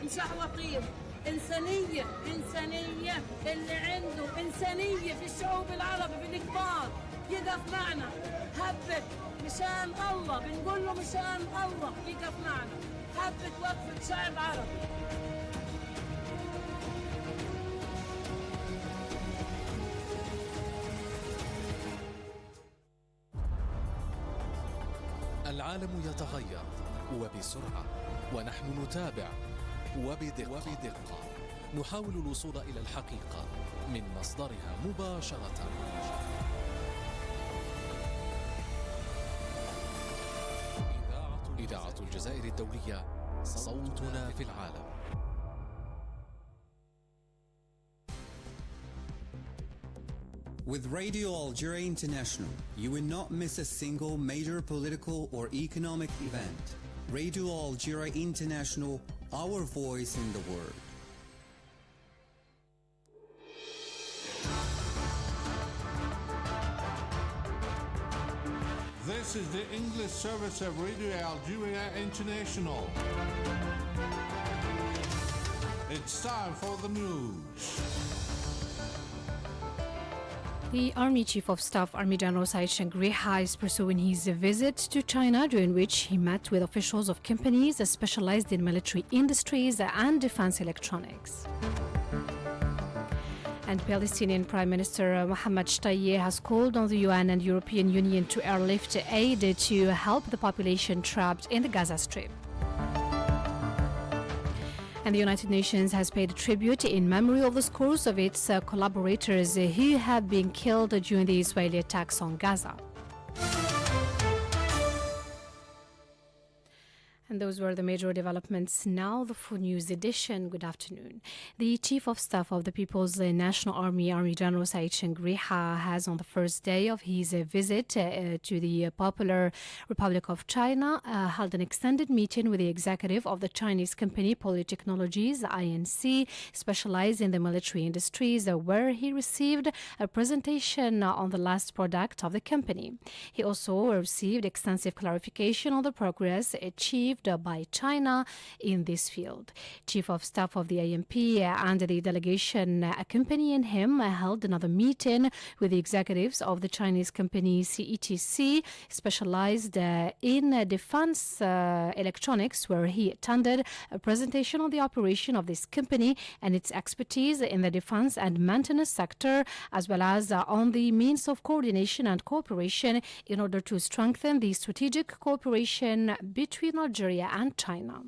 مشعوقين. إنسانية اللي عنده إنسانية في الشعوب العربي بالكبار يقف معنا. هبت مشان الله، بنقول له مشان الله يقف معنا. هبت وقفة شعب عربي. العالم يتغير وبسرعة، ونحن نتابع وبدقة. نحاول الوصول إلى الحقيقة من مصدرها مباشرة. إذاعة الجزائر الدولية، صوتنا في العالم. With Radio Algeria International, you will not miss a single major political or economic event. Radio Algeria International, our voice in the world. This is the English service of Radio Algeria International. It's time for the news. The Army Chief of Staff, Army General Said Shangriha, is pursuing his visit to China, during which he met with officials of companies specialized in military industries and defense electronics. And Palestinian Prime Minister Mohammed Shtayyeh has called on the UN and European Union to airlift aid to help the population trapped in the Gaza Strip. And the United Nations has paid tribute in memory of the scores of its collaborators who have been killed during the Israeli attacks on Gaza. And those were the major developments. Now the full news edition. Good afternoon. The Chief of Staff of the People's National Army, Army General Said Shangriha, has on the first day of his visit to the Popular Republic of China held an extended meeting with the executive of the Chinese company Polytechnologies, INC, specialized in the military industries, where he received a presentation on the last product of the company. He also received extensive clarification on the progress achieved by China in this field. Chief of Staff of the IMP and the delegation accompanying him held another meeting with the executives of the Chinese company CETC, specialized in defense electronics, where he attended a presentation on the operation of this company and its expertise in the defense and maintenance sector, as well as on the means of coordination and cooperation in order to strengthen the strategic cooperation between Algeria and China.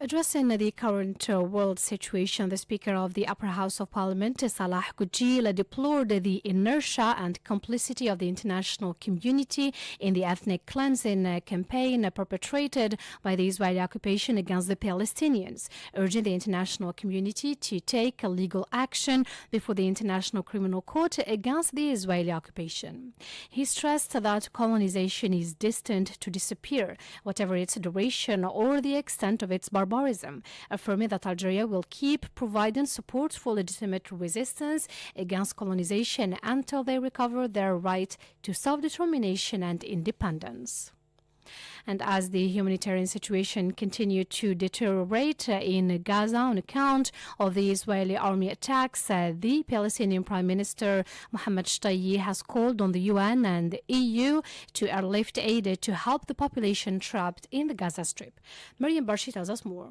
Addressing the current world situation, the Speaker of the Upper House of Parliament, Salah Gujil, deplored the inertia and complicity of the international community in the ethnic cleansing campaign perpetrated by the Israeli occupation against the Palestinians, urging the international community to take legal action before the International Criminal Court against the Israeli occupation. He stressed that colonization is destined to disappear, whatever its duration or the extent of its barbarism, affirming that Algeria will keep providing support for legitimate resistance against colonization until they recover their right to self-determination and independence. And as the humanitarian situation continued to deteriorate in Gaza on account of the Israeli army attacks, the Palestinian Prime Minister Mohammed Shtayyeh has called on the UN and the EU to airlift aid to help the population trapped in the Gaza Strip. Mariam Barshi tells us more.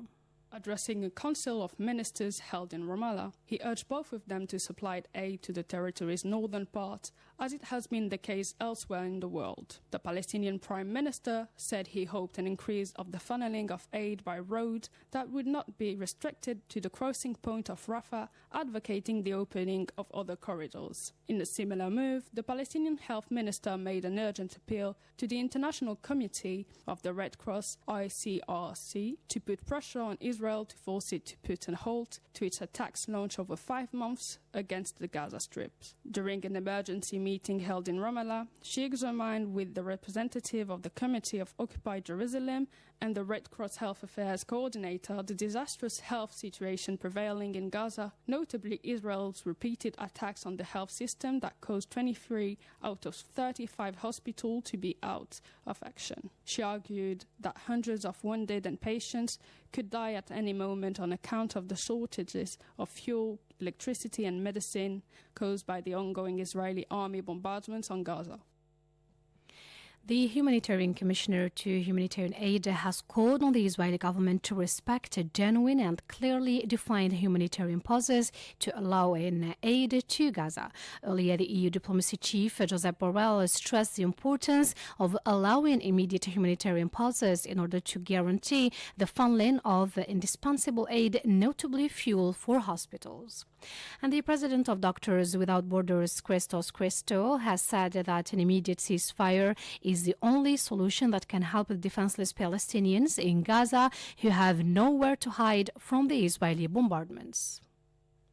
Addressing a council of ministers held in Ramallah, he urged both of them to supply aid to the territory's northern part, as it has been the case elsewhere in the world. The Palestinian Prime Minister said he hoped an increase of the funneling of aid by road that would not be restricted to the crossing point of Rafah, advocating the opening of other corridors. In a similar move, the Palestinian Health Minister made an urgent appeal to the International Committee of the Red Cross, ICRC, to put pressure on Israel to force it to put a halt to its attacks launched over 5 months against the Gaza Strip. During an emergency meeting held in Ramallah, she examined with the representative of the Committee of Occupied Jerusalem and the Red Cross Health Affairs Coordinator the disastrous health situation prevailing in Gaza, notably Israel's repeated attacks on the health system that caused 23 out of 35 hospitals to be out of action. She argued that hundreds of wounded and patients could die at any moment on account of the shortages of fuel, electricity and medicine caused by the ongoing Israeli army bombardments on Gaza. The Humanitarian Commissioner to Humanitarian Aid has called on the Israeli government to respect a genuine and clearly defined humanitarian pauses to allow in aid to Gaza. Earlier, the EU diplomacy chief, Josep Borrell, stressed the importance of allowing immediate humanitarian pauses in order to guarantee the funneling of indispensable aid, notably fuel for hospitals. And the president of Doctors Without Borders, Christos Christou, has said that an immediate ceasefire is the only solution that can help the defenseless Palestinians in Gaza who have nowhere to hide from the Israeli bombardments.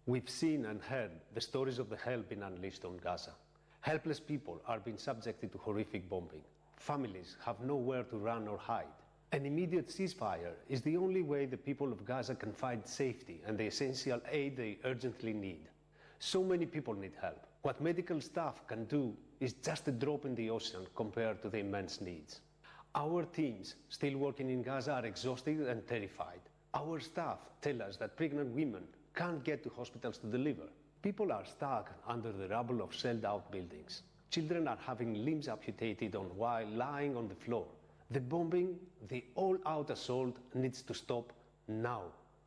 We've seen and heard the stories of the hell being unleashed on Gaza. Helpless people are being subjected to horrific bombing. Families have nowhere to run or hide. An immediate ceasefire is the only way the people of Gaza can find safety and the essential aid they urgently need. So many people need help. What medical staff can do is just a drop in the ocean compared to the immense needs. Our teams still working in Gaza are exhausted and terrified. Our staff tell us that pregnant women can't get to hospitals to deliver. People are stuck under the rubble of shelled-out buildings. Children are having limbs amputated while lying on the floor. The bombing, the all-out assault needs to stop now.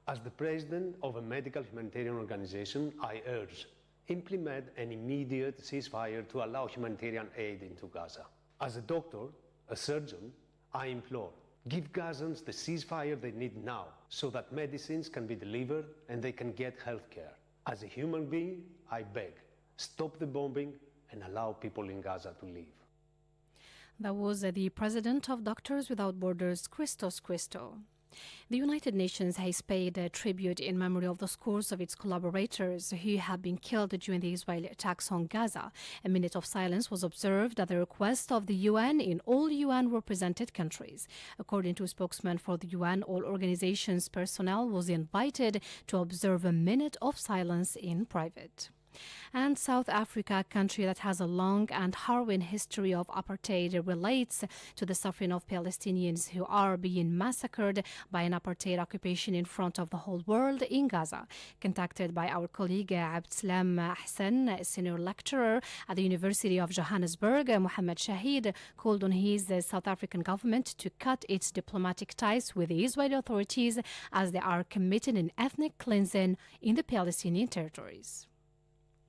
As the president of a medical humanitarian organization, I urge, implement an immediate ceasefire to allow humanitarian aid into Gaza. As a doctor, a surgeon, I implore, give Gazans the ceasefire they need now so that medicines can be delivered and they can get health care. As a human being, I beg, stop the bombing and allow people in Gaza to live. That was the president of Doctors Without Borders, Christos Christou. The United Nations has paid a tribute in memory of the scores of its collaborators who have been killed during the Israeli attacks on Gaza. A minute of silence was observed at the request of the UN in all UN represented countries. According to a spokesman for the UN, all organizations' personnel was invited to observe a minute of silence in private. And South Africa, a country that has a long and harrowing history of apartheid, relates to the suffering of Palestinians who are being massacred by an apartheid occupation in front of the whole world in Gaza. Contacted by our colleague Abdeslam Hassan, a senior lecturer at the University of Johannesburg, Mohammed Shahid called on his South African government to cut its diplomatic ties with the Israeli authorities as they are committing an ethnic cleansing in the Palestinian territories.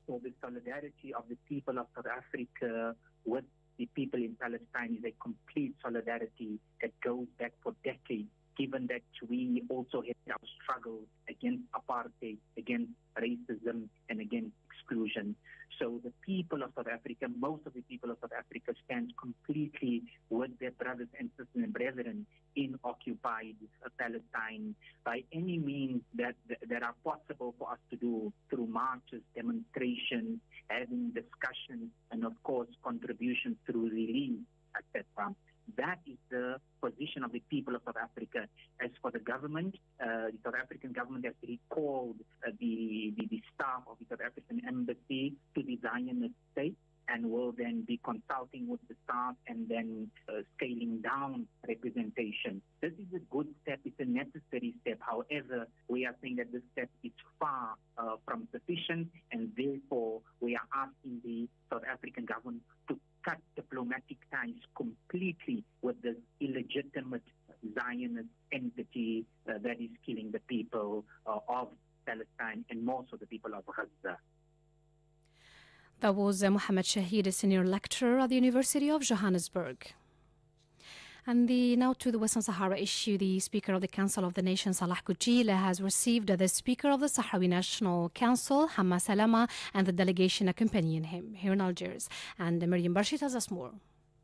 So the solidarity of the people of South Africa with the people in Palestine is a complete solidarity that goes back for decades, given that we also had our struggles against apartheid, against racism, and against exclusion. So the people of South Africa, most of the people of South Africa stand completely with their brothers and sisters and brethren in occupied Palestine by any means that are possible for us to do through marches, demonstrations, having discussions, and of course contributions through relief, etc. That is the position of the people of South Africa. As for the government, the South African government has recalled the staff of the South African embassy to the Zionist state and will then be consulting with the staff and then scaling down representation. This is a good step. It's a necessary step. However, we are saying that this step is far from sufficient, and therefore we are asking the South African government to cut diplomatic ties completely with this illegitimate Zionist entity that is killing the people of Palestine and more so the people of Gaza. That was Mohammed Shahid, a senior lecturer at the University of Johannesburg. And now to the Western Sahara issue. The Speaker of the Council of the Nation, Salah Kouchil, has received the Speaker of the Sahrawi National Council, Hamma Salama, and the delegation accompanying him here in Algiers. And Miriam Barshit has us more.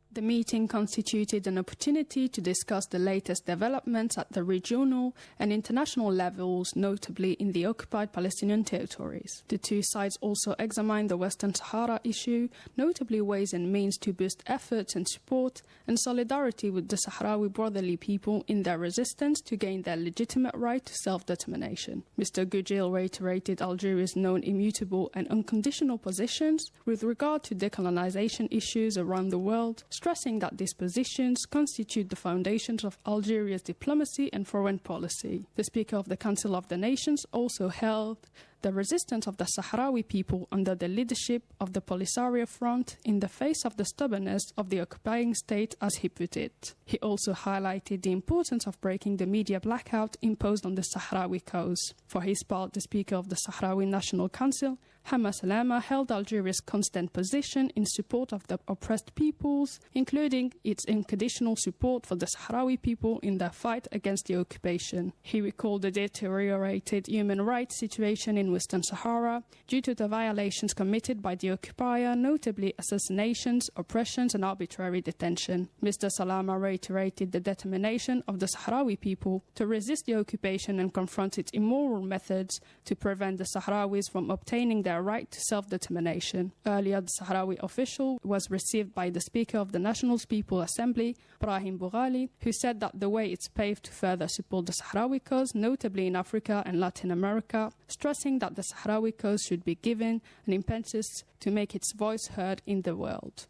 The meeting constituted an opportunity to discuss the latest developments at the regional and international levels, notably in the occupied Palestinian territories. The two sides also examined the Western Sahara issue, notably ways and means to boost efforts and support and solidarity with the Sahrawi brotherly people in their resistance to gain their legitimate right to self-determination. Mr. Gujil reiterated Algeria's known immutable and unconditional positions with regard to decolonization issues around the world, stressing that these positions constitute the foundations of Algeria's diplomacy and foreign policy. The Speaker of the Council of the Nations also held the resistance of the Sahrawi people under the leadership of the Polisario Front in the face of the stubbornness of the occupying state, as he put it. He also highlighted the importance of breaking the media blackout imposed on the Sahrawi cause. For his part, the Speaker of the Sahrawi National Council, Hamma Salama, held Algeria's constant position in support of the oppressed peoples, including its unconditional support for the Sahrawi people in their fight against the occupation. He recalled the deteriorated human rights situation in Western Sahara due to the violations committed by the occupier, notably assassinations, oppressions and arbitrary detention. Mr. Salama reiterated the determination of the Sahrawi people to resist the occupation and confront its immoral methods to prevent the Sahrawis from obtaining their right to self-determination. Earlier, the Sahrawi official was received by the Speaker of the National People's Assembly, Brahim Boughali, who said that the way is paved to further support the Sahrawi cause, notably in Africa and Latin America, stressing that the Sahrawi cause should be given an impetus to make its voice heard in the world.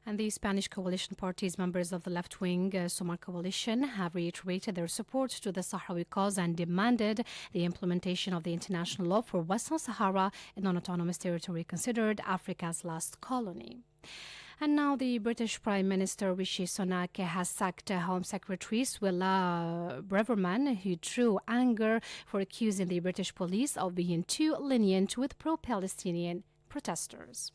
And the Spanish coalition parties, members of the left-wing Sumar coalition, have reiterated their support to the Sahrawi cause and demanded the implementation of the international law for Western Sahara, a non-autonomous territory considered Africa's last colony. And now the British Prime Minister Rishi Sunak has sacked Home Secretary Suella Braverman, who drew anger for accusing the British police of being too lenient with pro-Palestinian protesters.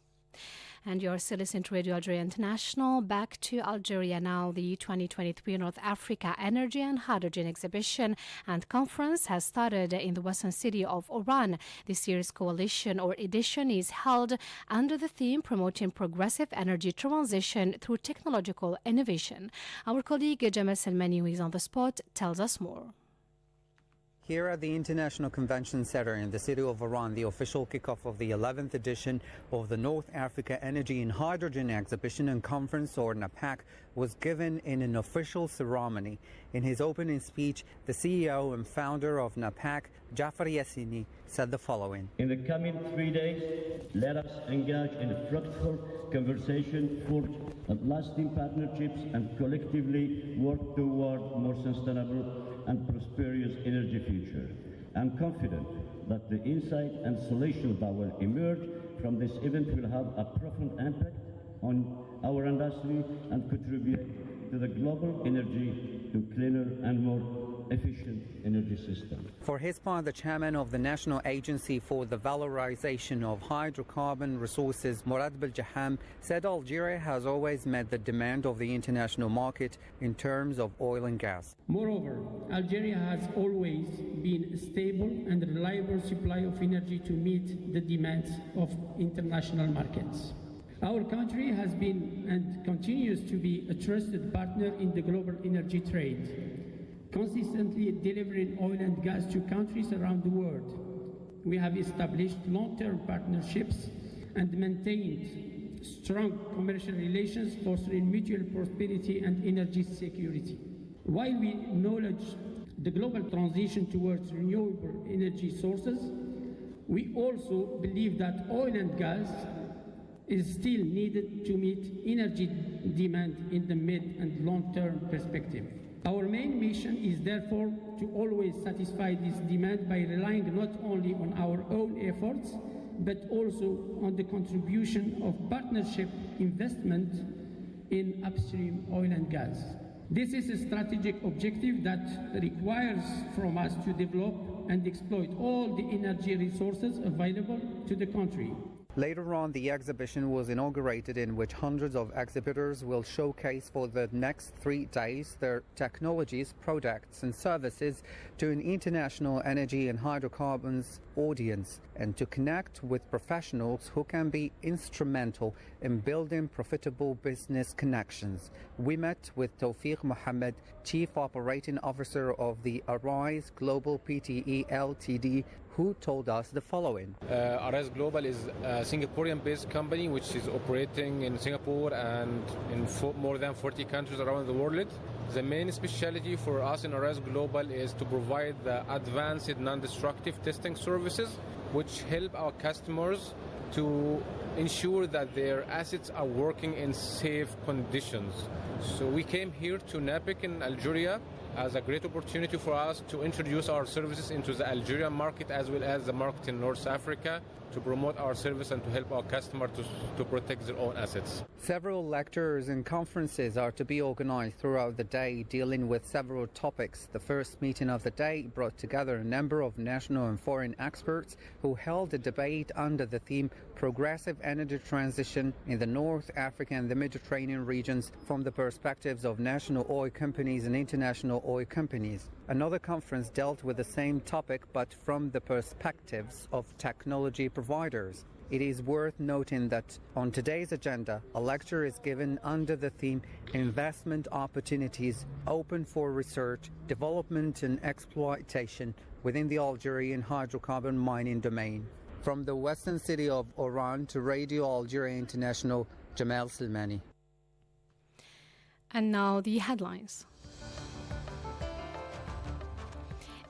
And you're still listening to Radio Algeria International. Back to Algeria now. The 2023 North Africa Energy and Hydrogen Exhibition and Conference has started in the western city of Oran. This year's coalition or edition is held under the theme Promoting Progressive Energy Transition through Technological Innovation. Our colleague Jamal Salmani, who is on the spot, tells us more. Here at the International Convention Center in the city of Oran, the official kickoff of the 11th edition of the North Africa Energy and Hydrogen Exhibition and Conference, or NAPAC, was given in an official ceremony. In his opening speech, the CEO and founder of NAPAC, Jafar Yassini, said the following. In the coming 3 days, let us engage in a fruitful conversation, forge lasting partnerships, and collectively work toward more sustainable and prosperous energy future. I'm confident that the insight and solutions that will emerge from this event will have a profound impact on our industry and contribute to the global energy to cleaner and more efficient energy system. For his part, the chairman of the National Agency for the Valorization of Hydrocarbon Resources, Murad Beljaham, said Algeria has always met the demand of the international market in terms of oil and gas. Moreover, Algeria has always been a stable and reliable supply of energy to meet the demands of international markets. Our country has been and continues to be a trusted partner in the global energy trade, consistently delivering oil and gas to countries around the world. We have established long-term partnerships and maintained strong commercial relations, fostering mutual prosperity and energy security. While we acknowledge the global transition towards renewable energy sources, we also believe that oil and gas is still needed to meet energy demand in the mid and long-term perspective. Our main mission is therefore to always satisfy this demand by relying not only on our own efforts, but also on the contribution of partnership investment in upstream oil and gas. This is a strategic objective that requires from us to develop and exploit all the energy resources available to the country. Later on, the exhibition was inaugurated, in which hundreds of exhibitors will showcase for the next 3 days their technologies, products and services to an international energy and hydrocarbons audience, and to connect with professionals who can be instrumental in building profitable business connections. We met with Tawfiq Mohammed, Chief Operating Officer of the Arise Global Pte Ltd, who told us the following. Arise Global is a Singaporean-based company which is operating in Singapore and in more than 40 countries around the world. The main specialty for us in Arise Global is to provide the advanced non-destructive testing services which help our customers to ensure that their assets are working in safe conditions. So we came here to NAPIC in Algeria as a great opportunity for us to introduce our services into the Algerian market as well as the market in North Africa, to promote our service and to help our customers to protect their own assets. Several lectures and conferences are to be organized throughout the day, dealing with several topics. The first meeting of the day brought together a number of national and foreign experts who held a debate under the theme Progressive Energy Transition in the North Africa and the Mediterranean regions from the perspectives of national oil companies and international oil companies. Another conference dealt with the same topic but from the perspectives of technology providers. It is worth noting that on today's agenda, a lecture is given under the theme Investment Opportunities Open for Research, Development and Exploitation within the Algerian hydrocarbon mining domain. From the western city of Oran to Radio Algeria International, Jamal Silmani. And now the headlines.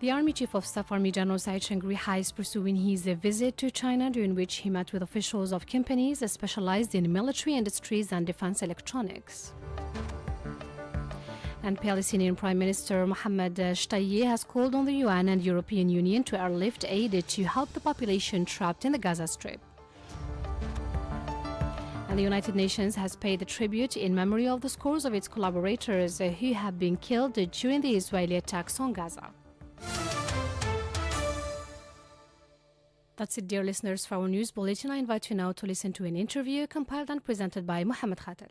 The Army Chief of Staff, Army General Saeed Shangri-Ha, is pursuing his visit to China, during which he met with officials of companies specialized in military industries and defense electronics. And Palestinian Prime Minister Mohammed Shtayyeh has called on the UN and European Union to airlift aid to help the population trapped in the Gaza Strip. And the United Nations has paid a tribute in memory of the scores of its collaborators who have been killed during the Israeli attacks on Gaza. That's it, dear listeners, for our news bulletin. I invite you now to listen to an interview compiled and presented by Mohammed Khatel.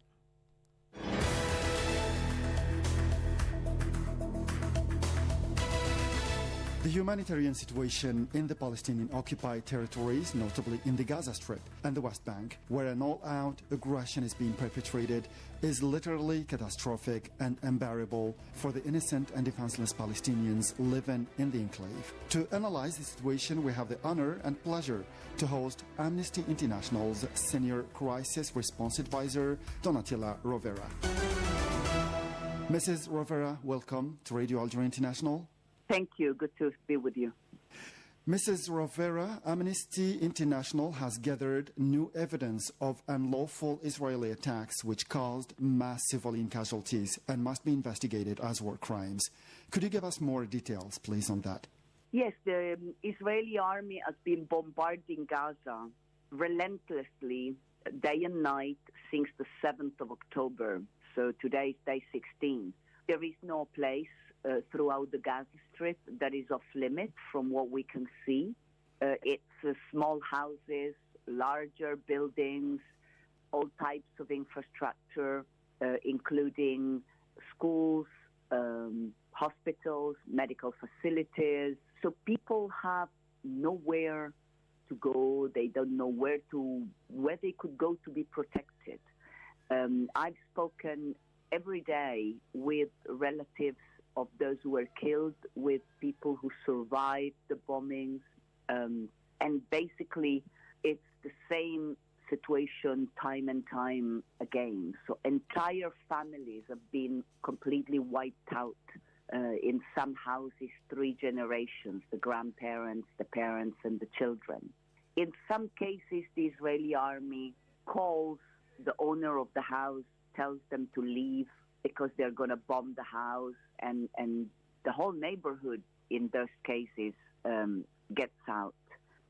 The humanitarian situation in the Palestinian-occupied territories, notably in the Gaza Strip and the West Bank, where an all-out aggression is being perpetrated, is literally catastrophic and unbearable for the innocent and defenseless Palestinians living in the enclave. To analyze the situation, we have the honor and pleasure to host Amnesty International's Senior Crisis Response Advisor, Donatilla Rovera. Mrs. Rovera, welcome to Radio Algeria International. Thank you. Good to be with you. Mrs. Rovera, Amnesty International has gathered new evidence of unlawful Israeli attacks which caused mass civilian casualties and must be investigated as war crimes. Could you give us more details, please, on that? Yes, the Israeli army has been bombarding Gaza relentlessly day and night since the 7th of October. So today is day 16. There is no place throughout the Gaza Strip that is off limit from what we can see. It's small houses, larger buildings, all types of infrastructure, including schools, hospitals, medical facilities. So people have nowhere to go. They don't know where they could go to be protected. I've spoken every day with relatives of those who were killed, with people who survived the bombings. And basically, it's the same situation time and time again. So entire families have been completely wiped out. In some houses, 3 generations, the grandparents, the parents, and the children. In some cases, the Israeli army calls the owner of the house, tells them to leave because they're going to bomb the house, and the whole neighborhood in those cases gets out.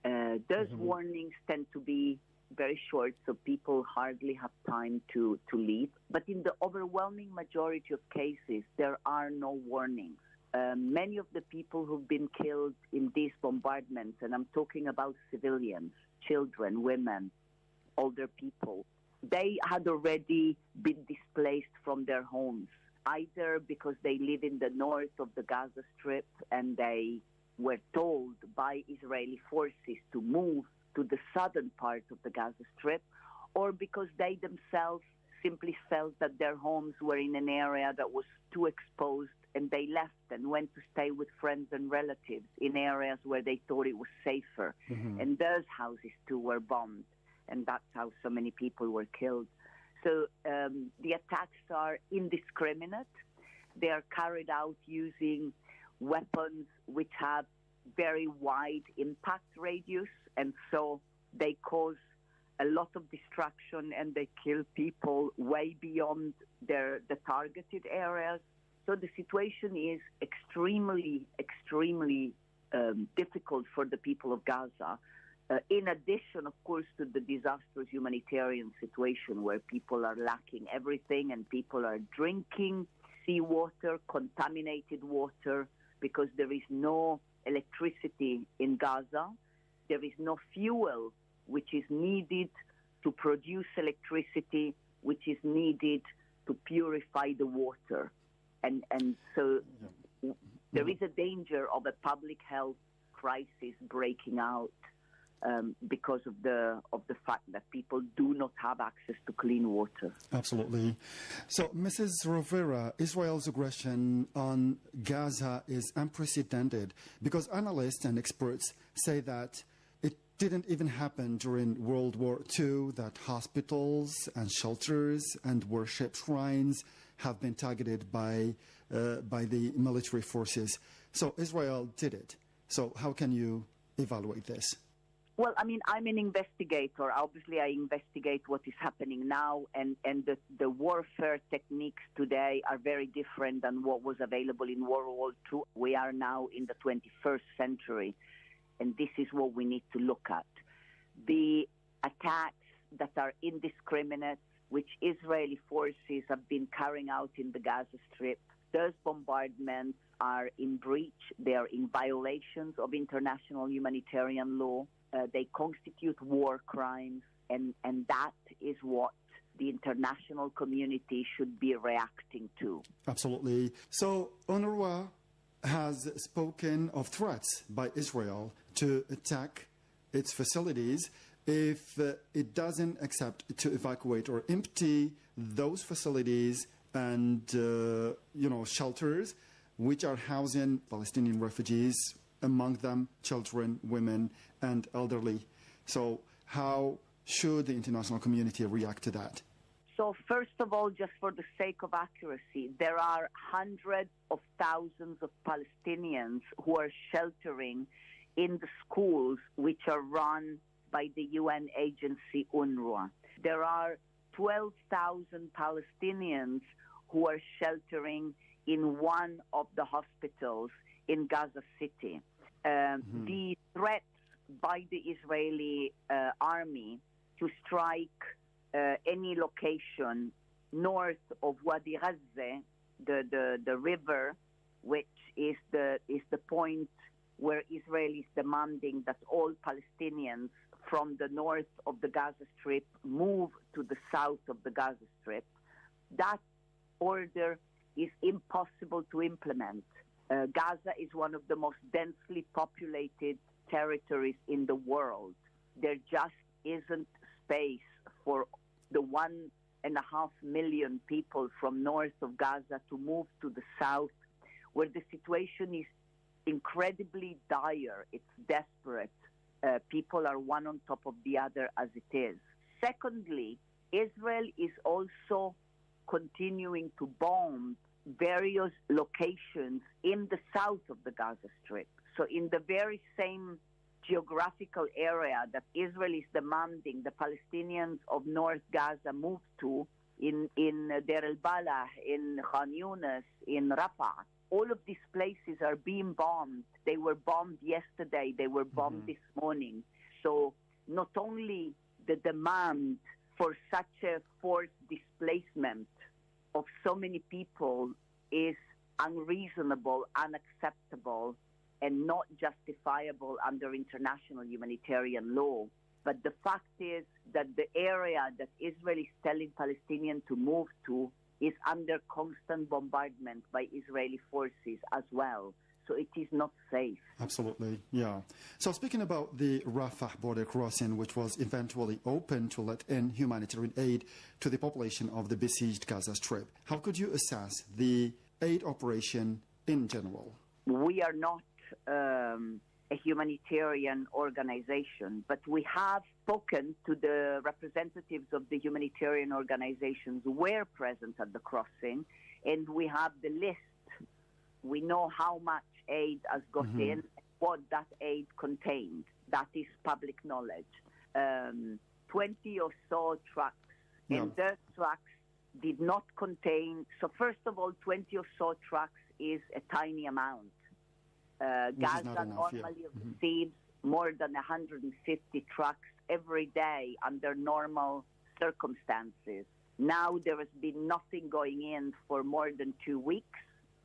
Those warnings tend to be very short, so people hardly have time to leave. But in the overwhelming majority of cases, there are no warnings. Many of the people who've been killed in these bombardments, and I'm talking about civilians, children, women, older people. They had already been displaced from their homes, either because they live in the north of the Gaza Strip and they were told by Israeli forces to move to the southern part of the Gaza Strip, or because they themselves simply felt that their homes were in an area that was too exposed and they left and went to stay with friends and relatives in areas where they thought it was safer. And those houses too were bombed, and that's how so many people were killed. So the attacks are indiscriminate. They are carried out using weapons which have very wide impact radius, and so they cause a lot of destruction and they kill people way beyond the targeted areas. So the situation is extremely difficult for the people of Gaza. In addition, of course, to the disastrous humanitarian situation where people are lacking everything and people are drinking seawater, contaminated water, because there is no electricity in Gaza. There is no fuel which is needed to produce electricity, which is needed to purify the water. And so there is a danger of a public health crisis breaking out because of the fact that people do not have access to clean water. Absolutely. So, Mrs. Rovera, Israel's aggression on Gaza is unprecedented because analysts and experts say that it didn't even happen during World War II, that hospitals and shelters and worship shrines have been targeted by the military forces. So Israel did it. So how can you evaluate this? Well, I mean, I'm an investigator. Obviously, I investigate what is happening now, and the warfare techniques today are very different than what was available in World War II. We are now in the 21st century, and this is what we need to look at. The attacks that are indiscriminate, which Israeli forces have been carrying out in the Gaza Strip, those bombardments are in breach. They are in violations of international humanitarian law. They constitute war crimes, and that is what the international community should be reacting to. Absolutely. So UNRWA has spoken of threats by Israel to attack its facilities if it doesn't accept to evacuate or empty those facilities and shelters which are housing Palestinian refugees, among them children, women, and elderly. So how should the international community react to that? So first of all, just for the sake of accuracy, there are hundreds of thousands of Palestinians who are sheltering in the schools which are run by the UN agency UNRWA. There are 12,000 Palestinians who are sheltering in one of the hospitals in Gaza City. The threats by the Israeli army to strike any location north of Wadi Ghazze, the river, which is the point where Israel is demanding that all Palestinians from the north of the Gaza Strip move to the south of the Gaza Strip. That order is impossible to implement. Gaza is one of the most densely populated territories in the world. There just isn't space for the 1.5 million people from north of Gaza to move to the south, where the situation is incredibly dire. It's desperate. People are one on top of the other as it is. Secondly, Israel is also continuing to bomb various locations in the south of the Gaza Strip. So in the very same geographical area that Israel is demanding the Palestinians of North Gaza move to, in Deir el-Balah, in Khan Yunis, in Rafah, all of these places are being bombed. They were bombed yesterday. They were bombed this morning. So not only the demand for such a forced displacement of so many people is unreasonable, unacceptable, and not justifiable under international humanitarian law, But the fact is that the area that Israel is telling Palestinians to move to is under constant bombardment by Israeli forces as well. So it is not safe. Absolutely, yeah. So speaking about the Rafah border crossing, which was eventually opened to let in humanitarian aid to the population of the besieged Gaza Strip, how could you assess the aid operation in general? We are not a humanitarian organization, but we have spoken to the representatives of the humanitarian organizations who were present at the crossing, and we have the list. We know how much aid has got in, what that aid contained. That is public knowledge. 20 or so trucks, and those trucks did not contain. So first of all, 20 or so trucks is a tiny amount. Gaza normally receives more than 150 trucks every day under normal circumstances. Now there has been nothing going in for more than 2 weeks,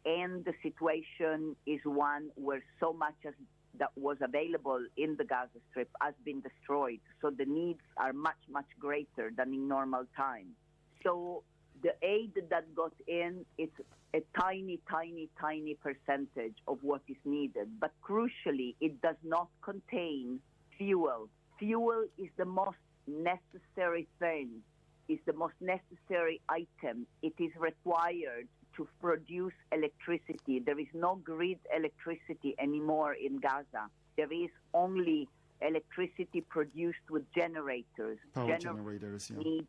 and the situation is one where so much as that was available in the Gaza Strip has been destroyed. So the needs are much, much greater than in normal times. So the aid that got in, it's a tiny, tiny, tiny percentage of what is needed. But crucially, it does not contain fuel. Fuel is the most necessary thing, is the most necessary item. It is required to produce electricity. There is no grid electricity anymore in Gaza. There is only electricity produced with generators. Generators, yeah.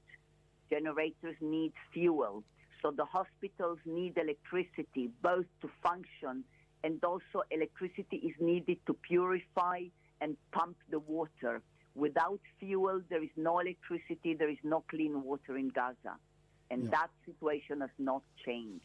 Generators need fuel. So the hospitals need electricity, both to function, and also electricity is needed to purify and pump the water. Without fuel, there is no electricity, there is no clean water in Gaza. And that situation has not changed.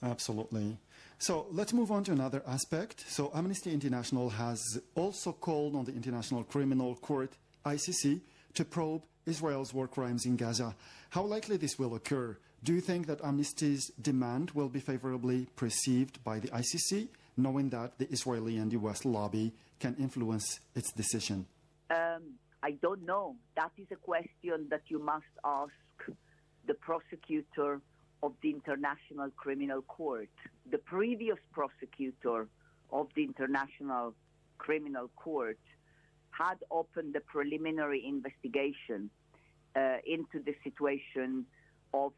Absolutely. So let's move on to another aspect. So Amnesty International has also called on the International Criminal Court, ICC, to probe Israel's war crimes in Gaza. How likely this will occur? Do you think that Amnesty's demand will be favorably perceived by the ICC, knowing that the Israeli and US lobby can influence its decision? I don't know. That is a question that you must ask the prosecutor of the International Criminal Court. The previous prosecutor of the International Criminal Court had opened a preliminary investigation into the situation of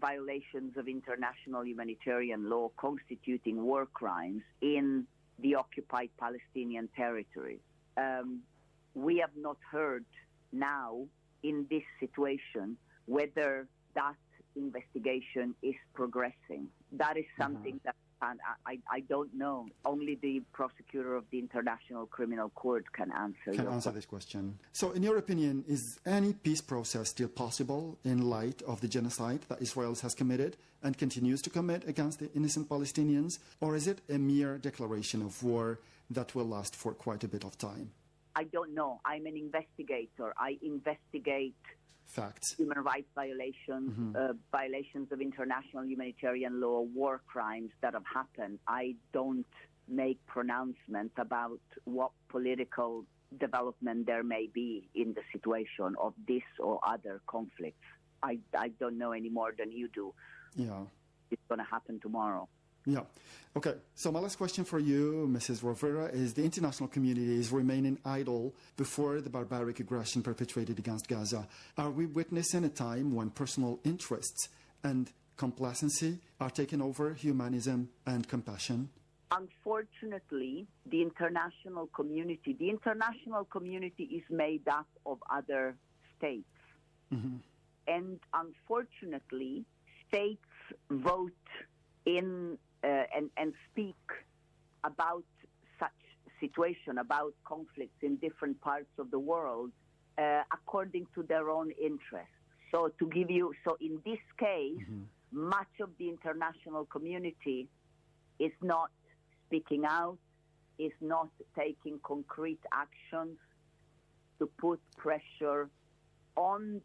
violations of international humanitarian law constituting war crimes in the occupied Palestinian territories. We have not heard now in this situation whether that investigation is progressing. That is something that I don't know. Only the prosecutor of the International Criminal Court can answer this question. So in your opinion, is any peace process still possible in light of the genocide that Israel has committed and continues to commit against the innocent Palestinians? Or is it a mere declaration of war that will last for quite a bit of time? I don't know. I'm an investigator. I investigate facts, human rights violations, violations of international humanitarian law, war crimes that have happened. I don't make pronouncements about what political development there may be in the situation of this or other conflicts. I don't know any more than you do. Yeah. It's going to happen tomorrow. Yeah. Okay. So my last question for you, Mrs. Rovera, is the international community is remaining idle before the barbaric aggression perpetrated against Gaza. Are we witnessing a time when personal interests and complacency are taking over humanism and compassion? Unfortunately, the international community is made up of other states. And unfortunately, states vote in and speak about such situation, about conflicts in different parts of the world, according to their own interests. So in this case, much of the international community is not speaking out, is not taking concrete actions to put pressure on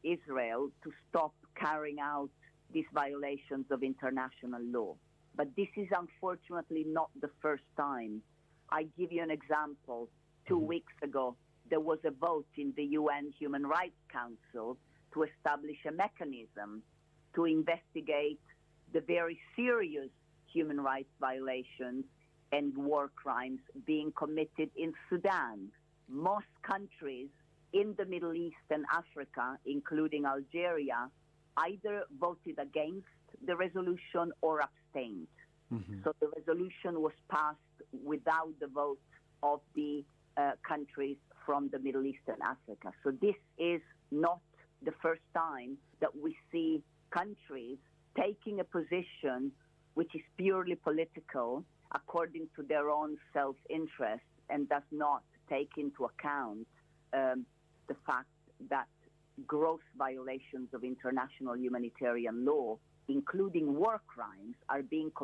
Israel to stop carrying out these violations of international law. But this is unfortunately not the first time. I give you an example. 2 weeks ago, there was a vote in the UN Human Rights Council to establish a mechanism to investigate the very serious human rights violations and war crimes being committed in Sudan. Most countries in the Middle East and Africa, including Algeria, either voted against the resolution or abstained. So the resolution was passed without the vote of the countries from the Middle East and Africa. So this is not the first time that we see countries taking a position which is purely political according to their own self-interest and does not take into account the fact that gross violations of international humanitarian law, including war crimes, are being